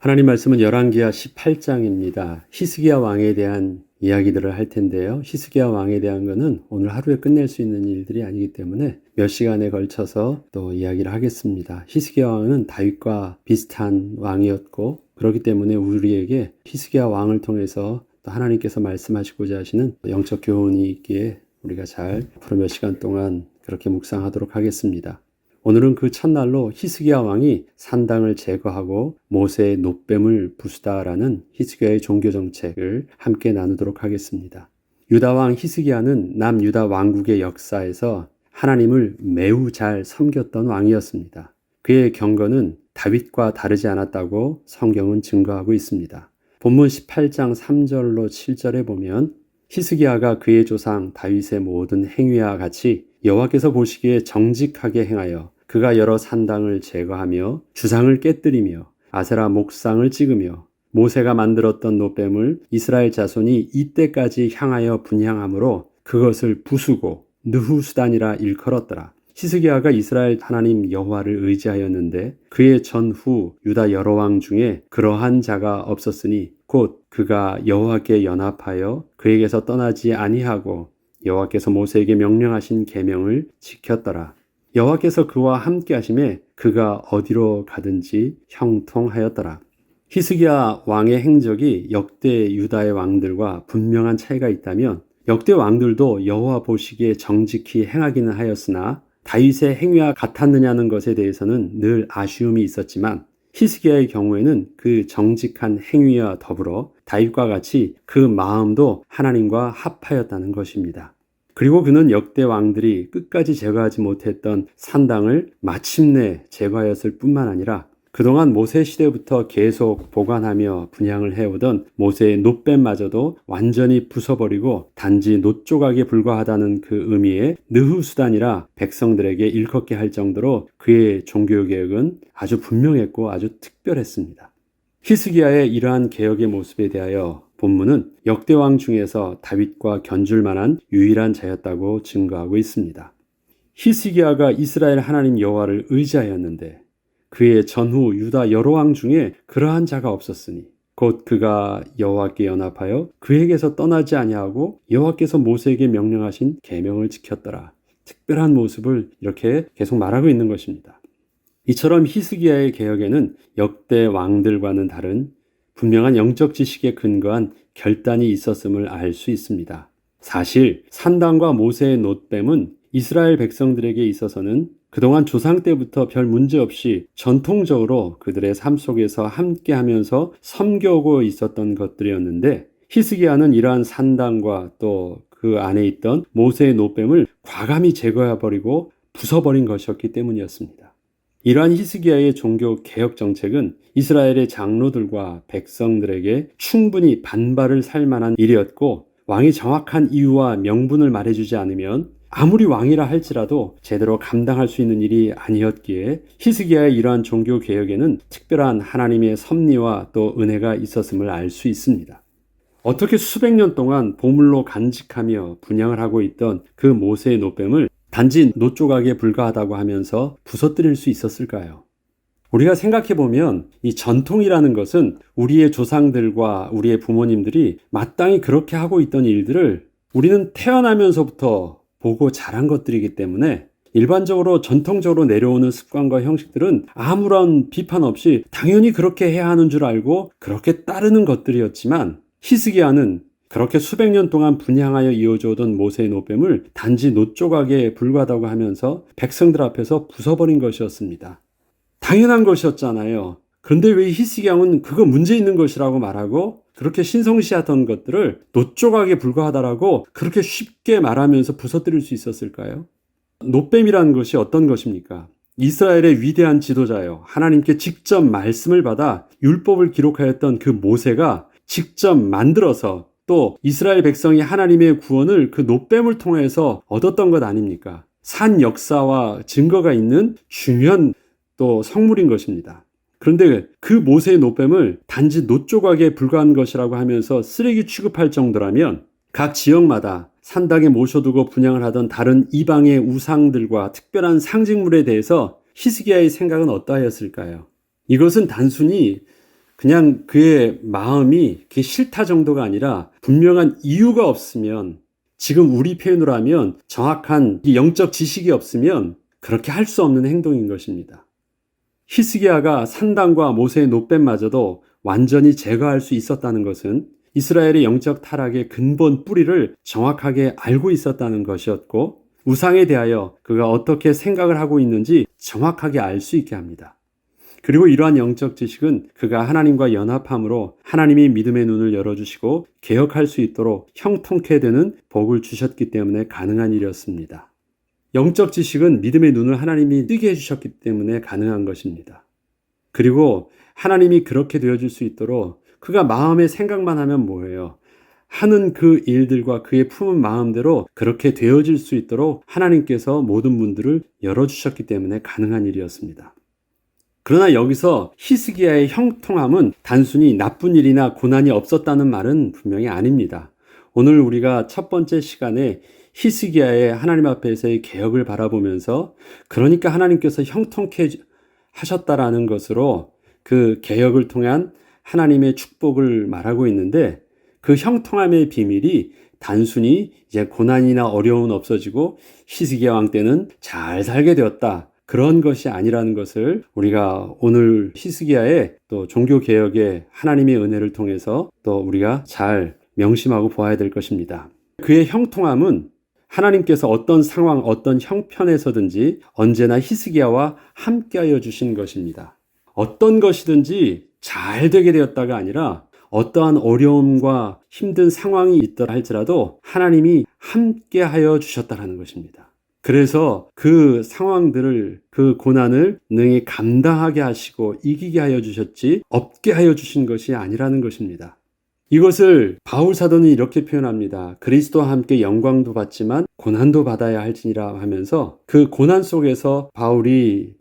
하나님 말씀은 열왕기하 18장입니다. 히스기야 왕에 대한 이야기들을 할 텐데요. 히스기야 왕에 대한 것은 오늘 하루에 끝낼 수 있는 일들이 아니기 때문에 몇 시간에 걸쳐서 또 이야기를 하겠습니다. 히스기야 왕은 다윗과 비슷한 왕이었고, 그렇기 때문에 우리에게 히스기야 왕을 통해서 또 하나님께서 말씀하시고자 하시는 영적 교훈이 있기에 우리가 잘 앞으로 몇 시간 동안 그렇게 묵상하도록 하겠습니다. 오늘은 그 첫날로 히스기야 왕이 산당을 제거하고 모세의 놋뱀을 부수다라는 히스기야의 종교 정책을 함께 나누도록 하겠습니다. 유다 왕 히스기야는 남유다 왕국의 역사에서 하나님을 매우 잘 섬겼던 왕이었습니다. 그의 경건은 다윗과 다르지 않았다고 성경은 증거하고 있습니다. 본문 18장 3절로 7절에 보면 히스기야가 그의 조상 다윗의 모든 행위와 같이 여호와께서 보시기에 정직하게 행하여 그가 여러 산당을 제거하며 주상을 깨뜨리며 아세라 목상을 찍으며 모세가 만들었던 놋뱀을 이스라엘 자손이 이때까지 향하여 분향함으로 그것을 부수고 느후수단이라 일컬었더라. 히스기야가 이스라엘 하나님 여호와를 의지하였는데 그의 전후 유다 여러 왕 중에 그러한 자가 없었으니 곧 그가 여호와께 연합하여 그에게서 떠나지 아니하고 여호와께서 모세에게 명령하신 계명을 지켰더라. 여호와께서 그와 함께 하심에 그가 어디로 가든지 형통하였더라. 히스기야 왕의 행적이 역대 유다의 왕들과 분명한 차이가 있다면 역대 왕들도 여호와 보시기에 정직히 행하기는 하였으나 다윗의 행위와 같았느냐는 것에 대해서는 늘 아쉬움이 있었지만 히스기야의 경우에는 그 정직한 행위와 더불어 다윗과 같이 그 마음도 하나님과 합하였다는 것입니다. 그리고 그는 역대 왕들이 끝까지 제거하지 못했던 산당을 마침내 제거하였을 뿐만 아니라 그동안 모세 시대부터 계속 보관하며 분향을 해오던 모세의 놋뱀마저도 완전히 부숴버리고 단지 놋조각에 불과하다는 그 의미의 느후수단이라 백성들에게 일컫게 할 정도로 그의 종교개혁은 아주 분명했고 아주 특별했습니다. 히스기야의 이러한 개혁의 모습에 대하여 본문은 역대왕 중에서 다윗과 견줄 만한 유일한 자였다고 증거하고 있습니다. 히스기야가 이스라엘 하나님 여호와를 의지하였는데 그의 전후 유다 여러 왕 중에 그러한 자가 없었으니 곧 그가 여호와께 연합하여 그에게서 떠나지 아니하고 여호와께서 모세에게 명령하신 계명을 지켰더라. 특별한 모습을 이렇게 계속 말하고 있는 것입니다. 이처럼 히스기야의 개혁에는 역대 왕들과는 다른 분명한 영적 지식에 근거한 결단이 있었음을 알 수 있습니다. 사실 산당과 모세의 놋뱀은 이스라엘 백성들에게 있어서는 그동안 조상 때부터 별 문제 없이 전통적으로 그들의 삶 속에서 함께하면서 섬겨오고 있었던 것들이었는데 히스기야는 이러한 산당과 또 그 안에 있던 모세의 놋뱀을 과감히 제거해버리고 부숴버린 것이었기 때문이었습니다. 이러한 히스기야의 종교 개혁 정책은 이스라엘의 장로들과 백성들에게 충분히 반발을 살 만한 일이었고 왕이 정확한 이유와 명분을 말해주지 않으면 아무리 왕이라 할지라도 제대로 감당할 수 있는 일이 아니었기에 히스기야의 이러한 종교 개혁에는 특별한 하나님의 섭리와 또 은혜가 있었음을 알 수 있습니다. 어떻게 수백 년 동안 보물로 간직하며 분향을 하고 있던 그 모세의 놋뱀을 단지 놋조각에 불과하다고 하면서 부서뜨릴 수 있었을까요? 우리가 생각해보면 이 전통이라는 것은 우리의 조상들과 우리의 부모님들이 마땅히 그렇게 하고 있던 일들을 우리는 태어나면서부터 보고 자란 것들이기 때문에 일반적으로 전통적으로 내려오는 습관과 형식들은 아무런 비판 없이 당연히 그렇게 해야 하는 줄 알고 그렇게 따르는 것들이었지만 히스기야는 그렇게 수백 년 동안 분향하여 이어져 오던 모세의 놋뱀을 단지 놋조각에 불과하다고 하면서 백성들 앞에서 부숴버린 것이었습니다. 당연한 것이었잖아요. 그런데 왜 히스기야는 그거 문제 있는 것이라고 말하고 그렇게 신성시하던 것들을 놋조각에 불과하다라고 그렇게 쉽게 말하면서 부서뜨릴 수 있었을까요? 놋뱀이라는 것이 어떤 것입니까? 이스라엘의 위대한 지도자요. 하나님께 직접 말씀을 받아 율법을 기록하였던 그 모세가 직접 만들어서 또 이스라엘 백성이 하나님의 구원을 그 놋뱀을 통해서 얻었던 것 아닙니까? 산 역사와 증거가 있는 중요한 또 성물인 것입니다. 그런데 그 모세의 놋뱀을 단지 놋조각에 불과한 것이라고 하면서 쓰레기 취급할 정도라면 각 지역마다 산당에 모셔두고 분향을 하던 다른 이방의 우상들과 특별한 상징물에 대해서 히스기야의 생각은 어떠하였을까요? 이것은 단순히 그냥 그의 마음이 그게 싫다 정도가 아니라 분명한 이유가 없으면, 지금 우리 표현으로 하면 정확한 영적 지식이 없으면 그렇게 할 수 없는 행동인 것입니다. 히스기야가 산당과 모세의 노뱀마저도 완전히 제거할 수 있었다는 것은 이스라엘의 영적 타락의 근본 뿌리를 정확하게 알고 있었다는 것이었고, 우상에 대하여 그가 어떻게 생각을 하고 있는지 정확하게 알 수 있게 합니다. 그리고 이러한 영적 지식은 그가 하나님과 연합함으로 하나님이 믿음의 눈을 열어주시고 개혁할 수 있도록 형통케 되는 복을 주셨기 때문에 가능한 일이었습니다. 영적 지식은 믿음의 눈을 하나님이 뜨게 해주셨기 때문에 가능한 것입니다. 그리고 하나님이 그렇게 되어줄 수 있도록 그가 마음의 생각만 하면 뭐예요? 하는 그 일들과 그의 품은 마음대로 그렇게 되어질 수 있도록 하나님께서 모든 문들을 열어주셨기 때문에 가능한 일이었습니다. 그러나 여기서 히스기야의 형통함은 단순히 나쁜 일이나 고난이 없었다는 말은 분명히 아닙니다. 오늘 우리가 첫 번째 시간에 히스기야의 하나님 앞에서의 개혁을 바라보면서, 그러니까 하나님께서 형통케 하셨다라는 것으로 그 개혁을 통한 하나님의 축복을 말하고 있는데, 그 형통함의 비밀이 단순히 이제 고난이나 어려움은 없어지고 히스기야 왕 때는 잘 살게 되었다, 그런 것이 아니라는 것을 우리가 오늘 히스기야의 또 종교개혁의 하나님의 은혜를 통해서 또 우리가 잘 명심하고 보아야 될 것입니다. 그의 형통함은 하나님께서 어떤 상황, 어떤 형편에서든지 언제나 히스기야와 함께하여 주신 것입니다. 어떤 것이든지 잘 되게 되었다가 아니라 어떠한 어려움과 힘든 상황이 있더라 할지라도 하나님이 함께하여 주셨다는 것입니다. 그래서 그 상황들을, 그 고난을 능히 감당하게 하시고 이기게 하여 주셨지 없게 하여 주신 것이 아니라는 것입니다. 이것을 바울 사도는 이렇게 표현합니다. 그리스도와 함께 영광도 받지만 고난도 받아야 할지니라 하면서, 그 고난 속에서 바울이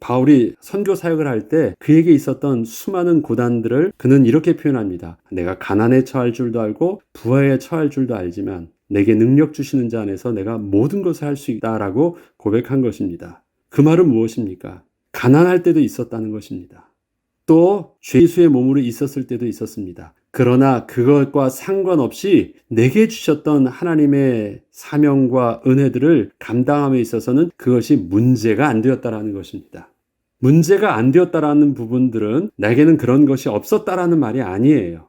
선교 사역을 할 때 그에게 있었던 수많은 고난들을 그는 이렇게 표현합니다. 내가 가난에 처할 줄도 알고 부하에 처할 줄도 알지만 내게 능력 주시는 자 안에서 내가 모든 것을 할 수 있다라고 고백한 것입니다. 그 말은 무엇입니까? 가난할 때도 있었다는 것입니다. 또 죄수의 몸으로 있었을 때도 있었습니다. 그러나 그것과 상관없이 내게 주셨던 하나님의 사명과 은혜들을 감당함에 있어서는 그것이 문제가 안 되었다라는 것입니다. 문제가 안 되었다라는 부분들은 내게는 그런 것이 없었다라는 말이 아니에요.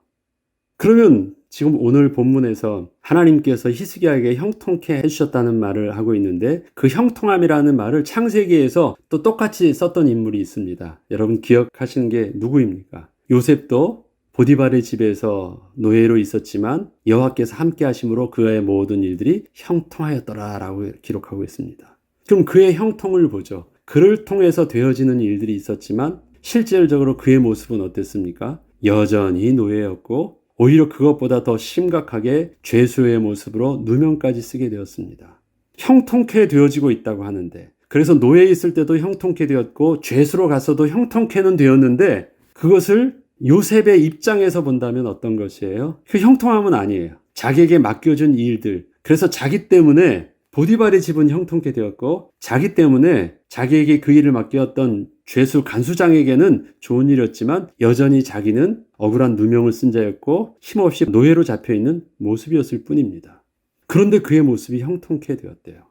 그러면 지금 오늘 본문에서 하나님께서 히스기야에게 형통케 해주셨다는 말을 하고 있는데, 그 형통함이라는 말을 창세기에서 또 똑같이 썼던 인물이 있습니다. 여러분 기억하시는 게 누구입니까? 요셉도 보디발의 집에서 노예로 있었지만 여호와께서 함께 하심으로 그의 모든 일들이 형통하였더라라고 기록하고 있습니다. 그럼 그의 형통을 보죠. 그를 통해서 되어지는 일들이 있었지만 실질적으로 그의 모습은 어땠습니까? 여전히 노예였고 오히려 그것보다 더 심각하게 죄수의 모습으로 누명까지 쓰게 되었습니다. 형통케 되어지고 있다고 하는데, 그래서 노예에 있을 때도 형통케 되었고 죄수로 가서도 형통케는 되었는데, 그것을 요셉의 입장에서 본다면 어떤 것이에요? 그 형통함은 아니에요. 자기에게 맡겨준 일들, 그래서 자기 때문에 보디발의 집은 형통케 되었고 자기 때문에 자기에게 그 일을 맡겼던 죄수 간수장에게는 좋은 일이었지만 여전히 자기는 억울한 누명을 쓴 자였고 힘없이 노예로 잡혀있는 모습이었을 뿐입니다. 그런데 그의 모습이 형통케 되었대요.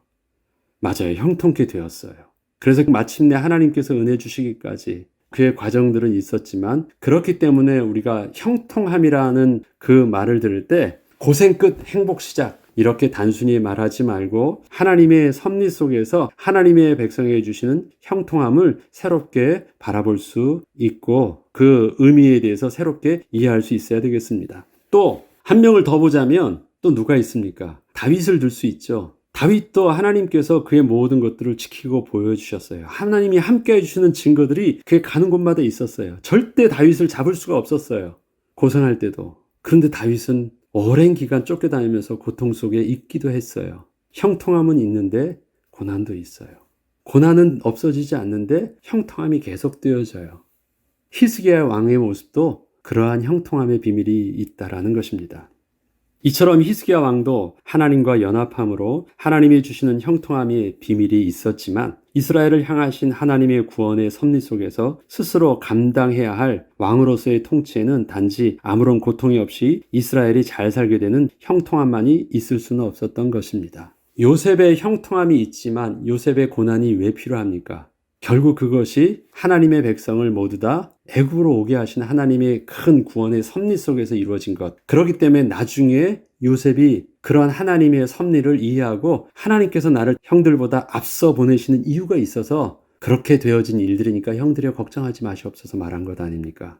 맞아요. 형통케 되었어요. 그래서 마침내 하나님께서 은혜 주시기까지 그의 과정들은 있었지만, 그렇기 때문에 우리가 형통함이라는 그 말을 들을 때 고생 끝 행복 시작, 이렇게 단순히 말하지 말고 하나님의 섭리 속에서 하나님의 백성에게 주시는 형통함을 새롭게 바라볼 수 있고 그 의미에 대해서 새롭게 이해할 수 있어야 되겠습니다. 또 한 명을 더 보자면 또 누가 있습니까? 다윗을 들 수 있죠. 다윗도 하나님께서 그의 모든 것들을 지키고 보여주셨어요. 하나님이 함께 해주시는 증거들이 그의 가는 곳마다 있었어요. 절대 다윗을 잡을 수가 없었어요. 고생할 때도. 그런데 다윗은 오랜 기간 쫓겨다니면서 고통 속에 있기도 했어요. 형통함은 있는데 고난도 있어요. 고난은 없어지지 않는데 형통함이 계속되어져요. 히스기야 왕의 모습도 그러한 형통함의 비밀이 있다라는 것입니다. 이처럼 히스기야 왕도 하나님과 연합함으로 하나님이 주시는 형통함의 비밀이 있었지만 이스라엘을 향하신 하나님의 구원의 섭리 속에서 스스로 감당해야 할 왕으로서의 통치에는 단지 아무런 고통이 없이 이스라엘이 잘 살게 되는 형통함만이 있을 수는 없었던 것입니다. 요셉의 형통함이 있지만 요셉의 고난이 왜 필요합니까? 결국 그것이 하나님의 백성을 모두 다 애굽으로 오게 하신 하나님의 큰 구원의 섭리 속에서 이루어진 것. 그렇기 때문에 나중에 요셉이 그러한 하나님의 섭리를 이해하고 하나님께서 나를 형들보다 앞서 보내시는 이유가 있어서 그렇게 되어진 일들이니까 형들이여 걱정하지 마시옵소서 말한 것 아닙니까?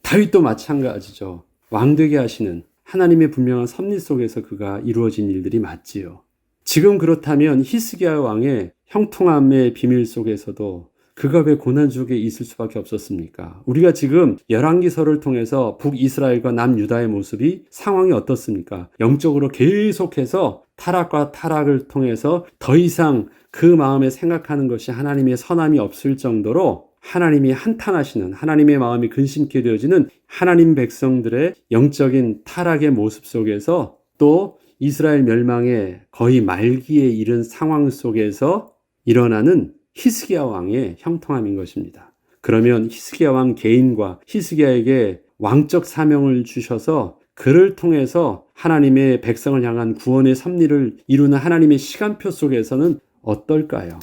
다윗도 마찬가지죠. 왕되게 하시는 하나님의 분명한 섭리 속에서 그가 이루어진 일들이 맞지요. 지금 그렇다면 히스기야 왕의 형통함의 비밀 속에서도 그가 왜 고난 속에 있을 수밖에 없었습니까? 우리가 지금 열왕기서를 통해서 북이스라엘과 남유다의 모습이 상황이 어떻습니까? 영적으로 계속해서 타락과 타락을 통해서 더 이상 그 마음에 생각하는 것이 하나님의 선함이 없을 정도로 하나님이 한탄하시는 하나님의 마음이 근심케 되어지는 하나님 백성들의 영적인 타락의 모습 속에서 또 이스라엘 멸망의 거의 말기에 이른 상황 속에서 일어나는 히스기야 왕의 형통함인 것입니다. 그러면 히스기야 왕 개인과 히스기야에게 왕적 사명을 주셔서 그를 통해서 하나님의 백성을 향한 구원의 섭리를 이루는 하나님의 시간표 속에서는 어떨까요?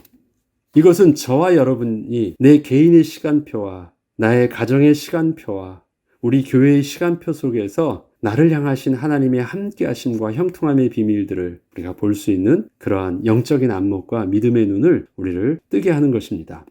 이것은 저와 여러분이 내 개인의 시간표와 나의 가정의 시간표와 우리 교회의 시간표 속에서 나를 향하신 하나님의 함께하심과 형통함의 비밀들을 우리가 볼 수 있는 그러한 영적인 안목과 믿음의 눈을 우리를 뜨게 하는 것입니다.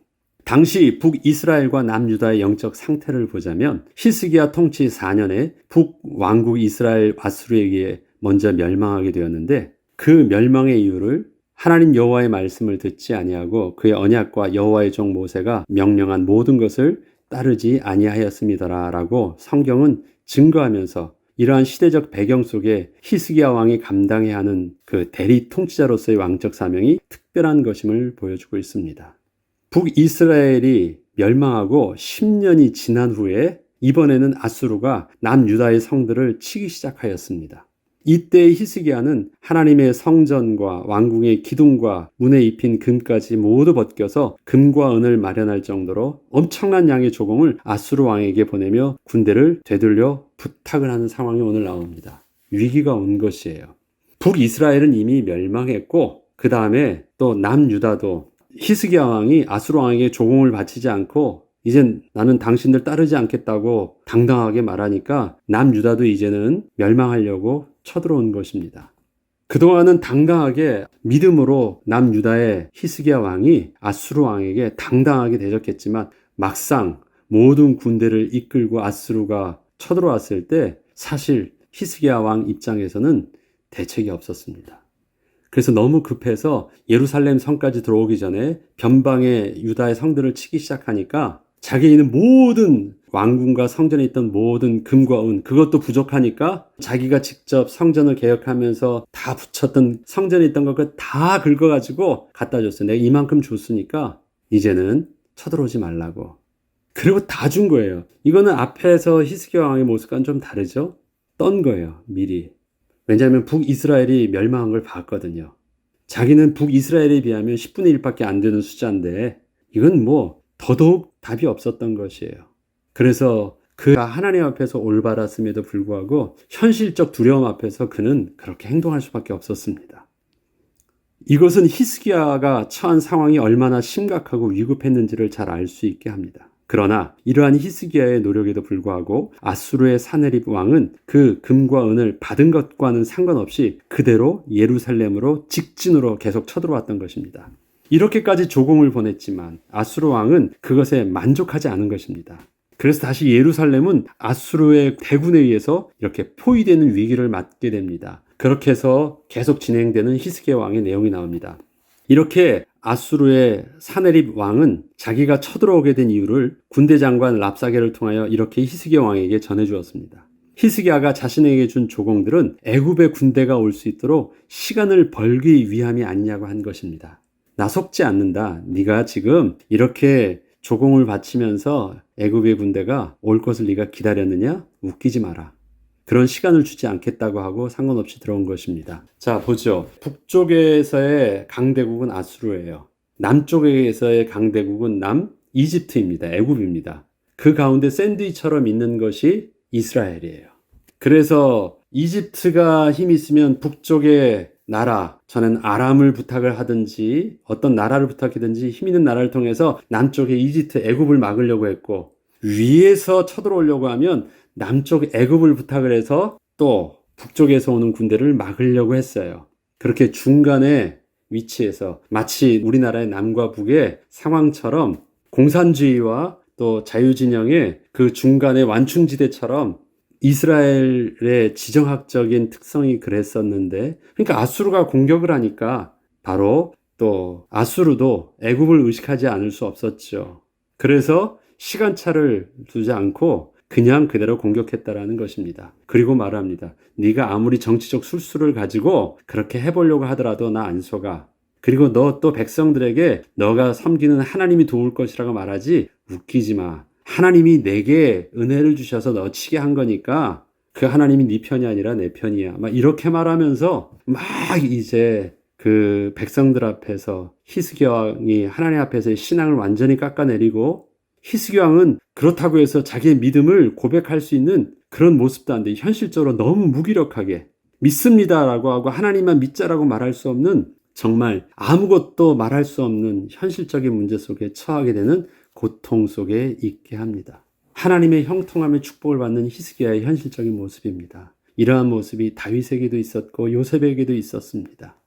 당시 북이스라엘과 남유다의 영적 상태를 보자면 히스기야 통치 4년에 북왕국 이스라엘 아수르에게 먼저 멸망하게 되었는데 그 멸망의 이유를 하나님 여호와의 말씀을 듣지 아니하고 그의 언약과 여호와의 종 모세가 명령한 모든 것을 따르지 아니하였음이더라라고 성경은 증거하면서 이러한 시대적 배경 속에 히스기야 왕이 감당해야 하는 그 대리 통치자로서의 왕적 사명이 특별한 것임을 보여주고 있습니다. 북이스라엘이 멸망하고 10년이 지난 후에 이번에는 아수르가 남유다의 성들을 치기 시작하였습니다. 이때의 히스기야는 하나님의 성전과 왕궁의 기둥과 문에 입힌 금까지 모두 벗겨서 금과 은을 마련할 정도로 엄청난 양의 조공을 아수르 왕에게 보내며 군대를 되돌려 부탁을 하는 상황이 오늘 나옵니다. 위기가 온 것이에요. 북이스라엘은 이미 멸망했고 그 다음에 또 남유다도 히스기야 왕이 아수르 왕에게 조공을 바치지 않고 이젠 나는 당신들 따르지 않겠다고 당당하게 말하니까 남유다도 이제는 멸망하려고 쳐들어온 것입니다. 그동안은 당당하게 믿음으로 남유다의 히스기야 왕이 아수르 왕에게 당당하게 대적했지만 막상 모든 군대를 이끌고 아수르가 쳐들어왔을 때 사실 히스기야 왕 입장에서는 대책이 없었습니다. 그래서 너무 급해서 예루살렘 성까지 들어오기 전에 변방의 유다의 성들을 치기 시작하니까 자기에 있는 모든 왕궁과 성전에 있던 모든 금과 은 그것도 부족하니까 자기가 직접 성전을 개혁하면서 다 붙였던 성전에 있던 것 다 긁어가지고 갖다 줬어요. 내가 이만큼 줬으니까 이제는 쳐들어오지 말라고. 그리고 다 준 거예요. 이거는 앞에서 히스기야 왕의 모습과는 좀 다르죠? 떤 거예요, 미리. 왜냐하면 북이스라엘이 멸망한 걸 봤거든요. 자기는 북이스라엘에 비하면 10분의 1밖에 안 되는 숫자인데 이건 뭐 더더욱 답이 없었던 것이에요. 그래서 그가 하나님 앞에서 올바랐음에도 불구하고 현실적 두려움 앞에서 그는 그렇게 행동할 수밖에 없었습니다. 이것은 히스기야가 처한 상황이 얼마나 심각하고 위급했는지를 잘 알 수 있게 합니다. 그러나 이러한 히스기야의 노력에도 불구하고 아수르의 사네립 왕은 그 금과 은을 받은 것과는 상관없이 그대로 예루살렘으로 직진으로 계속 쳐들어왔던 것입니다. 이렇게까지 조공을 보냈지만 아수르 왕은 그것에 만족하지 않은 것입니다. 그래서 다시 예루살렘은 아수르의 대군에 의해서 이렇게 포위되는 위기를 맞게 됩니다. 그렇게 해서 계속 진행되는 히스기야 왕의 내용이 나옵니다. 이렇게 아수르의 사네립 왕은 자기가 쳐들어오게 된 이유를 군대 장관 랍사게를 통하여 이렇게 히스기야 왕에게 전해주었습니다. 히스기야가 자신에게 준 조공들은 애굽의 군대가 올 수 있도록 시간을 벌기 위함이 아니냐고 한 것입니다. 나 속지 않는다. 네가 지금 이렇게 조공을 바치면서 애굽의 군대가 올 것을 네가 기다렸느냐? 웃기지 마라. 그런 시간을 주지 않겠다고 하고 상관없이 들어온 것입니다. 자, 보죠. 북쪽에서의 강대국은 아수르예요. 남쪽에서의 강대국은 이집트입니다. 애굽입니다. 그 가운데 샌드위처럼 있는 것이 이스라엘이에요. 그래서 이집트가 힘이 있으면 북쪽의 나라, 저는 아람을 부탁을 하든지 어떤 나라를 부탁하든지 힘 있는 나라를 통해서 남쪽의 이집트, 애굽을 막으려고 했고, 위에서 쳐들어오려고 하면 남쪽 애굽을 부탁을 해서 또 북쪽에서 오는 군대를 막으려고 했어요. 그렇게 중간에 위치해서 마치 우리나라의 남과 북의 상황처럼 공산주의와 또 자유진영의 그 중간의 완충지대처럼 이스라엘의 지정학적인 특성이 그랬었는데, 그러니까 아수르가 공격을 하니까 바로 또 아수르도 애굽을 의식하지 않을 수 없었죠. 그래서 시간차를 두지 않고 그냥 그대로 공격했다라는 것입니다. 그리고 말합니다. 네가 아무리 정치적 술수를 가지고 그렇게 해보려고 하더라도 나 안 속아. 그리고 너 또 백성들에게 너가 섬기는 하나님이 도울 것이라고 말하지, 웃기지 마. 하나님이 내게 은혜를 주셔서 너 치게 한 거니까 그 하나님이 네 편이 아니라 내 편이야. 막 이렇게 말하면서 막 이제 그 백성들 앞에서 히스기야 왕이 하나님 앞에서의 신앙을 완전히 깎아내리고, 히스기야 왕은 그렇다고 해서 자기의 믿음을 고백할 수 있는 그런 모습도 안 돼. 현실적으로 너무 무기력하게 믿습니다라고 하고 하나님만 믿자라고 말할 수 없는, 정말 아무것도 말할 수 없는 현실적인 문제 속에 처하게 되는 고통 속에 있게 합니다. 하나님의 형통함의 축복을 받는 히스기야의 현실적인 모습입니다. 이러한 모습이 다윗에게도 있었고 요셉에게도 있었습니다.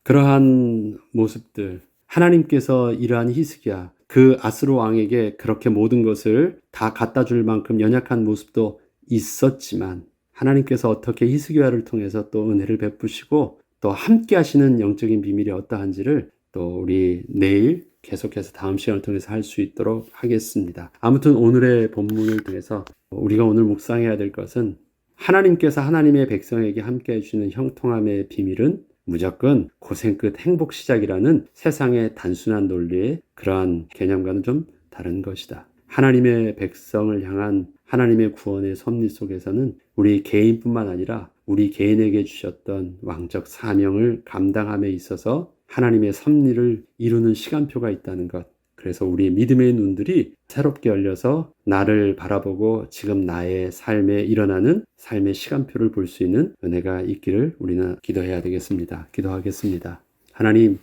그러한 모습들, 하나님께서 이러한 히스기야, 그 아스로 왕에게 그렇게 모든 것을 다 갖다 줄 만큼 연약한 모습도 있었지만, 하나님께서 어떻게 히스기야를 통해서 또 은혜를 베푸시고 또 함께 하시는 영적인 비밀이 어떠한지를 또 우리 내일 계속해서 다음 시간을 통해서 할 수 있도록 하겠습니다. 아무튼 오늘의 본문을 통해서 우리가 오늘 묵상해야 될 것은, 하나님께서 하나님의 백성에게 함께 해주시는 형통함의 비밀은 무조건 고생 끝 행복 시작이라는 세상의 단순한 논리의 그러한 개념과는 좀 다른 것이다. 하나님의 백성을 향한 하나님의 구원의 섭리 속에서는 우리 개인뿐만 아니라 우리 개인에게 주셨던 왕적 사명을 감당함에 있어서 하나님의 섭리를 이루는 시간표가 있다는 것. 그래서 우리 믿음의 눈들이 새롭게 열려서 나를 바라보고 지금 나의 삶에 일어나는 삶의 시간표를 볼 수 있는 은혜가 있기를 우리는 기도해야 되겠습니다. 기도하겠습니다.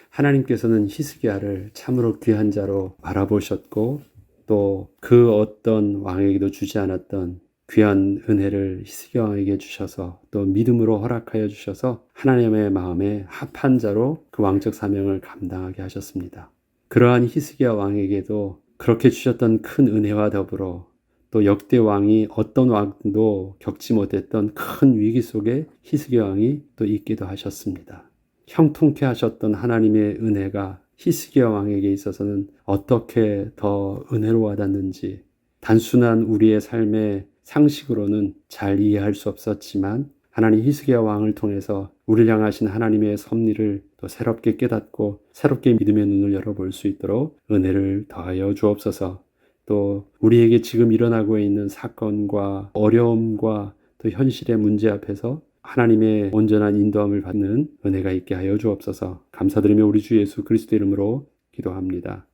하나님께서는 히스기야를 참으로 귀한 자로 바라보셨고, 또 그 어떤 왕에게도 주지 않았던 귀한 은혜를 히스기야 왕에게 주셔서 또 믿음으로 허락하여 주셔서 하나님의 마음에 합한 자로 그 왕적 사명을 감당하게 하셨습니다. 그러한 히스기야 왕에게도 그렇게 주셨던 큰 은혜와 더불어 또 역대 왕이 어떤 왕도 겪지 못했던 큰 위기 속에 히스기야 왕이 또 있기도 하셨습니다. 형통케 하셨던 하나님의 은혜가 히스기야 왕에게 있어서는 어떻게 더 은혜로 와닿는지 단순한 우리의 삶의 상식으로는 잘 이해할 수 없었지만, 하나님 히스기야 왕을 통해서 우리를 향하신 하나님의 섭리를 또 새롭게 깨닫고 새롭게 믿음의 눈을 열어볼 수 있도록 은혜를 더하여 주옵소서. 또 우리에게 지금 일어나고 있는 사건과 어려움과 또 현실의 문제 앞에서 하나님의 온전한 인도함을 받는 은혜가 있게 하여 주옵소서. 감사드리며 우리 주 예수 그리스도 이름으로 기도합니다.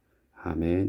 아멘.